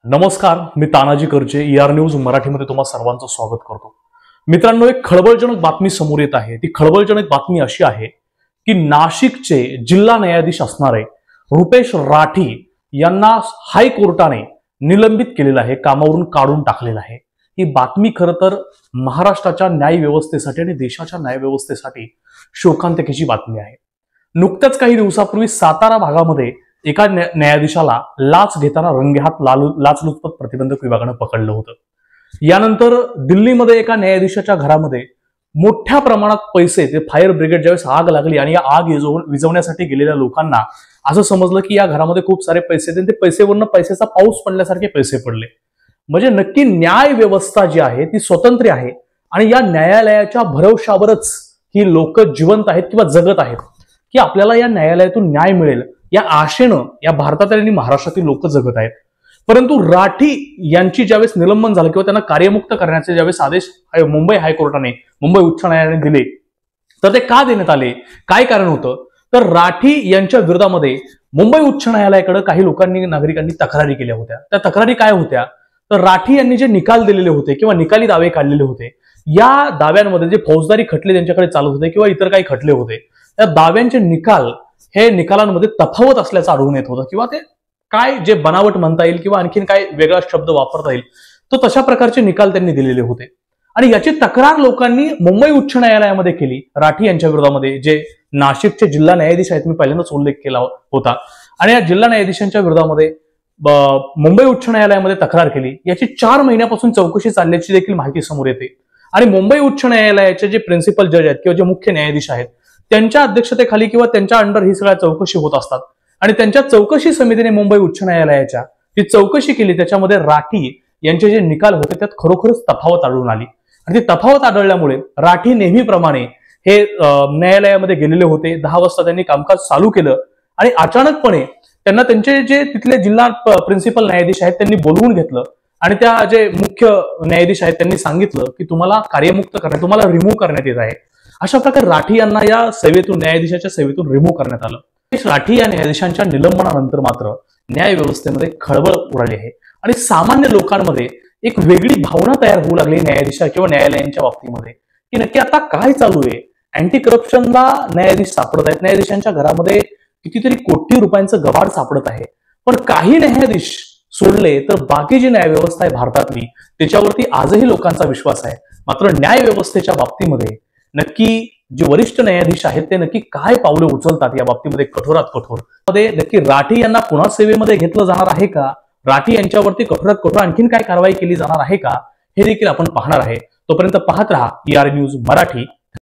नमस्कार, मी तानाजी करचे ER news मराठीमध्ये तुम्हा सर्वांचं स्वागत करतो। मित्रांनो, एक खळबळजनक बातमी समोर येत आहे। ती खळबळजनक बातमी अशी आहे की नाशिकचे जिल्हा न्यायाधीश असणारे रुपेश राठी यांना हायकोर्टाने निलंबित केलेलं आहे, कामावरून काढून टाकलेलं आहे। ही बातमी खरं तर महाराष्ट्राच्या न्याय व्यवस्थेसाठी आणि देशाच्या न्याय व्यवस्थेसाठी शोकांतिकेची बातमी आहे। नुकत्याच काही दिवसापूर्वी सातारा भागामध्ये एका न्यायाधीशाला लाच घेताना रंगेहात लाचलुचपत प्रतिबंधक विभागानं पकडलं होतं। यानंतर दिल्लीमध्ये एका न्यायाधीशाच्या घरामध्ये मोठ्या प्रमाणात पैसे, ते फायर ब्रिगेड ज्यावेळेस आग लागली आणि या आग विझवण्यासाठी गेलेल्या लोकांना असं समजलं की या घरामध्ये खूप सारे पैसे, ते पैसेवरनं पैशाचा पाऊस पडल्यासारखे पैसे पडले। म्हणजे नक्की न्याय व्यवस्था जी आहे ती स्वतंत्र आहे आणि या न्यायालयाच्या भरवशावरच ही लोक जिवंत आहेत किंवा जगत आहेत की आपल्याला या न्यायालयातून न्याय मिळेल या आशेनं या भारतातील आणि महाराष्ट्रातील लोक जगत आहेत। परंतु राठी यांची ज्यावेळेस निलंबन झालं किंवा त्यांना कार्यमुक्त करण्याचे ज्यावेळेस आदेश मुंबई हायकोर्टाने, मुंबई उच्च न्यायालयाने दिले, तर ते का देण्यात आले, काय कारण होतं? तर राठी यांच्या विरोधामध्ये मुंबई उच्च न्यायालयाकडे काही लोकांनी, नागरिकांनी तक्रारी केल्या होत्या। त्या तक्रारी काय होत्या? तर राठी यांनी जे निकाल दिलेले होते किंवा निकाली दावे काढलेले होते, या दाव्यांमध्ये जे फौजदारी खटले त्यांच्याकडे चालत होते किंवा इतर काही खटले होते, त्या दाव्यांचे निकाल हे निकालांमध्ये तफावत असल्याचं आढळून येत होतं किंवा ते काय जे बनावट म्हणता येईल किंवा आणखीन काय वेगळा शब्द वापरता येईल, तो तशा प्रकारचे निकाल त्यांनी दिलेले होते। आणि याची तक्रार लोकांनी मुंबई उच्च न्यायालयामध्ये केली राठी यांच्या विरोधामध्ये, जे नाशिकचे जिल्हा न्यायाधीश आहेत, मी पहिल्यांदाच उल्लेख केला होता। आणि या जिल्हा न्यायाधीशांच्या विरोधामध्ये मुंबई उच्च न्यायालयामध्ये तक्रार केली। याची 4 महिन्यापासून चौकशी चालल्याची देखील माहिती समोर येते। आणि मुंबई उच्च न्यायालयाचे जे प्रिन्सिपल जज आहेत किंवा जे मुख्य न्यायाधीश आहेत, त्यांच्या अध्यक्षतेखाली किंवा त्यांच्या अंडर ही सगळ्या चौकशी होत असतात। आणि त्यांच्या चौकशी समितीने मुंबई उच्च न्यायालयाच्या ती चौकशी केली, त्याच्यामध्ये राठी यांचे जे निकाल होते त्यात खरोखरच तफावत आढळून आली। आणि ती तफावत आढळल्यामुळे राठी नेहमीप्रमाणे हे न्यायालयामध्ये गेलेले होते। 10 वाजता त्यांनी कामकाज चालू केलं आणि अचानकपणे त्यांना त्यांचे जे तिथले जिल्हा प्रिन्सिपल न्यायाधीश आहेत त्यांनी बोलवून घेतलं आणि त्या जे मुख्य न्यायाधीश आहेत त्यांनी सांगितलं की तुम्हाला कार्यमुक्त करण्यात, तुम्हाला रिमूव्ह करण्यात येत आहे। अशा प्रकारे राठी यांना या सेवेतून, न्यायाधीशाच्या सेवेतून रिमूव्ह करण्यात आलं। राठी या न्यायाधीशांच्या निलंबनानंतर मात्र न्याय व्यवस्थेमध्ये खळबळ उडाली आहे आणि सामान्य लोकांमध्ये एक वेगळी भावना तयार होऊ लागली न्यायाधीश किंवा न्यायालयांच्या बाबतीमध्ये की नक्की आता काय चालू आहे। अँटी करप्शनला न्यायाधीश सापडत आहेत, न्यायाधीशांच्या घरामध्ये कितीतरी कोटी रुपयांचं गबाड सापडत आहे, पण काही न्यायाधीश सोडले तर बाकी जी न्याय व्यवस्था आहे भारतातली त्याच्यावरती आजही लोकांचा विश्वास आहे। मात्र न्याय व्यवस्थेच्या बाबतीमध्ये नक्की जे वरिष्ठ न्यायाधीश आहेत ते नक्की काय पावले उचलतात या बाबतीमध्ये कठोरात कठोर नक्की राठी यांना पुन्हा सेवेमध्ये घेतलं जाणार आहे का, राठी यांच्यावरती कठोरात कठोर आणखीन काय कारवाई केली जाणार आहे का, हे देखील आपण पाहणार आहे। तोपर्यंत पाहत रहा ER न्यूज मराठी।